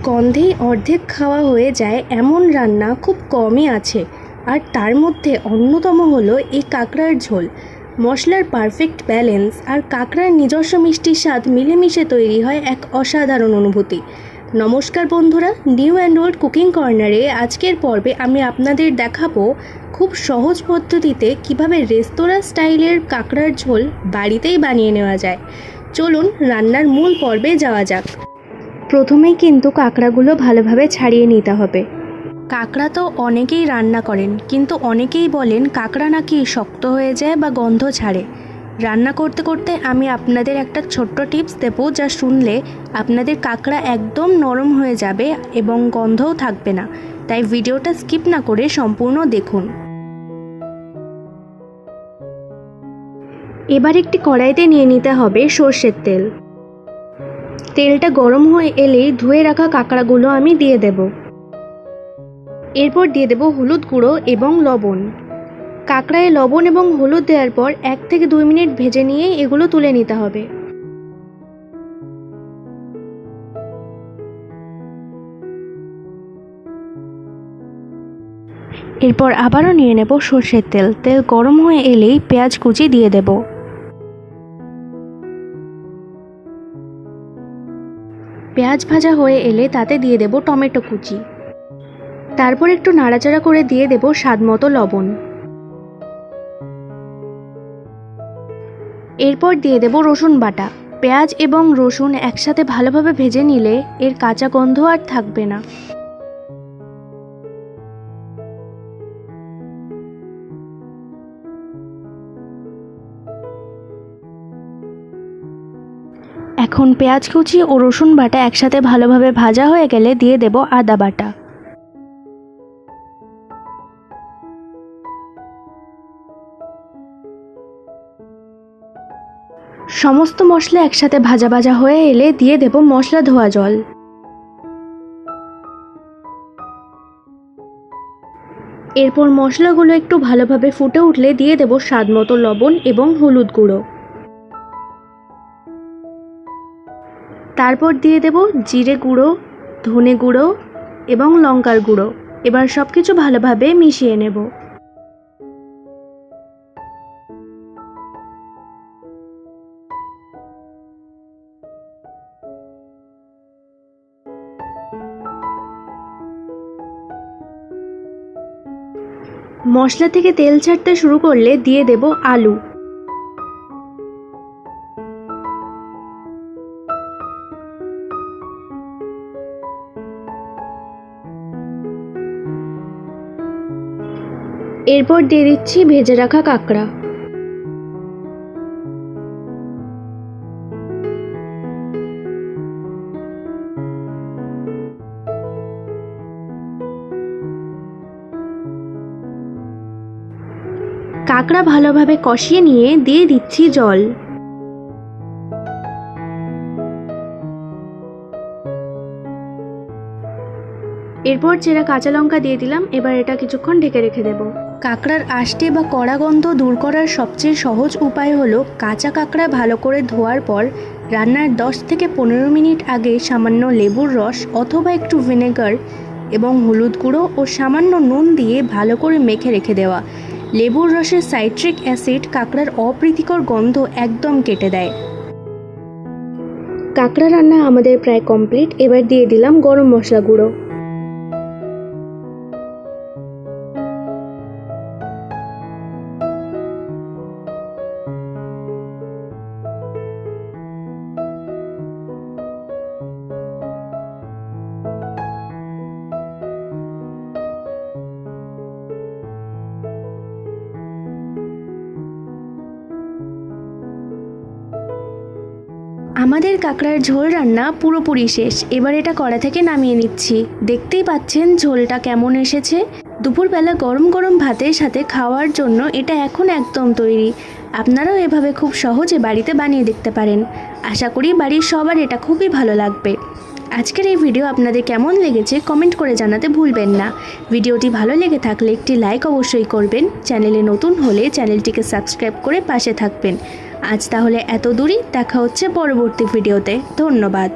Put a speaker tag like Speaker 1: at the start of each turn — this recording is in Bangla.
Speaker 1: গন্ধেই অর্ধেক খাওয়া হয়ে যায় এমন রান্না খুব কমই আছে। আর তার মধ্যে অন্যতম হলো এই কাঁকড়ার ঝোল। মশলার পারফেক্ট ব্যালেন্স আর কাঁকড়ার নিজস্ব মিষ্টির স্বাদ মিলেমিশে তৈরি হয় এক অসাধারণ অনুভূতি। নমস্কার বন্ধুরা, নিউ অ্যান্ড ওল্ড কুকিং কর্নারে আজকের পর্বে আমি আপনাদের দেখাবো খুব সহজ পদ্ধতিতে কিভাবে রেস্তোরাঁ স্টাইলের কাঁকড়ার ঝোল বাড়িতেই বানিয়ে নেওয়া যায়। চলুন রান্নার মূল পর্বে যাওয়া যাক। প্রথমেই কিন্তু কাঁকড়াগুলো ভালোভাবে ছাড়িয়ে নিতে হবে। কাঁকড়া তো অনেকেই রান্না করেন, কিন্তু অনেকেই বলেন কাঁকড়া নাকি শক্ত হয়ে যায় বা গন্ধ ছাড়ে। রান্না করতে করতে আমি আপনাদের একটা ছোট্ট টিপস দেবো, যা শুনলে আপনাদের কাঁকড়া একদম নরম হয়ে যাবে এবং গন্ধও থাকবে না। তাই ভিডিওটা স্কিপ না করে সম্পূর্ণ দেখুন। এবার একটি কড়াইতে নিয়ে নিতে হবে সর্ষের তেল। তেলটা গরম হয়ে এলেই ধুয়ে রাখা কাঁকড়াগুলো আমি দিয়ে দেব। এরপর দিয়ে দেব হলুদ গুঁড়ো এবং লবণ। কাঁকড়ায় লবণ এবং হলুদ দেওয়ার পর 1 থেকে 2 মিনিট ভেজে নিয়ে এগুলো তুলে নিতে হবে। এরপর আবারও নিয়ে নেব সর্ষের তেল। তেল গরম হয়ে এলেই পেঁয়াজ কুচি দিয়ে দেব। পেঁয়াজ ভাজা হয়ে এলে তাতে দিয়ে দেব টমেটো কুচি। তারপর একটু নাড়াচাড়া করে দিয়ে দেব স্বাদমতো লবণ। এরপর দিয়ে দেব রসুন বাটা। পেঁয়াজ এবং রসুন একসাথে ভালোভাবে ভেজে নিলে এর কাঁচা গন্ধ আর থাকবে না। এখন পেঁয়াজ কুচি ও রসুন বাটা একসাথে ভালোভাবে ভাজা হয়ে গেলে দিয়ে দেব আদা বাটা। সমস্ত মশলা একসাথে ভাজা ভাজা হয়ে এলে দিয়ে দেব মশলা ধোয়া জল। এরপর মশলাগুলো একটু ভালোভাবে ফুটে উঠলে দিয়ে দেব স্বাদমতো লবণ এবং হলুদ গুঁড়ো। তারপর দিয়ে দেব জিরে গুঁড়ো, ধনে গুঁড়ো এবং লঙ্কার গুঁড়ো। এবার সব কিছু ভালোভাবে মিশিয়ে নেব। মশলা থেকে তেল ছাড়তে শুরু করলে দিয়ে দেব আলু। এরপর দিয়ে দিচ্ছি ভেজে রাখা কাঁকড়া। কাঁকড়া ভালোভাবে কষিয়ে নিয়ে দিয়ে দিচ্ছি জল। এরপর চেরা কাঁচা লঙ্কা দিয়ে দিলাম। এবার এটা কিছুক্ষণ ঢেকে রেখে দেব। কাঁকড়ার আষ্টে বা কড়া গন্ধ দূর করার সবচেয়ে সহজ উপায় হলো কাঁচা কাঁকড়া ভালো করে ধোয়ার পর রান্নার 10 থেকে 15 মিনিট আগে সামান্য লেবুর রস অথবা একটু ভিনেগার এবং হলুদ গুঁড়ো ও সামান্য নুন দিয়ে ভালো করে মেখে রেখে দেওয়া। লেবুর রসের সাইট্রিক অ্যাসিড কাঁকড়ার অপ্রীতিকর গন্ধ একদম কেটে দেয়। কাঁকড়া রান্না আমাদের প্রায় কমপ্লিট। এবার দিয়ে দিলাম গরম মশলা গুঁড়ো। আমাদের কাঁকড়ার ঝোল রান্না পুরোপুরি শেষ। এবার এটা কড়া থেকে নামিয়ে নিচ্ছি। দেখতেই পাচ্ছেন ঝোলটা কেমন এসেছে। দুপুরবেলা গরম গরম ভাতের সাথে খাওয়ার জন্য এটা এখন একদম তৈরি। আপনারাও এভাবে খুব সহজে বাড়িতে বানিয়ে দেখতে পারেন। আশা করি বাড়ির সবার এটা খুবই ভালো লাগবে। আজকের এই ভিডিও আপনাদের কেমন লেগেছে কমেন্ট করে জানাতে ভুলবেন না। ভিডিওটি ভালো লেগে থাকলে একটি লাইক অবশ্যই করবেন। চ্যানেলে নতুন হলে চ্যানেলটিকে সাবস্ক্রাইব করে পাশে থাকবেন। আজ তাহলে এত দূরই, দেখা হচ্ছে পরবর্তী ভিডিওতে। ধন্যবাদ।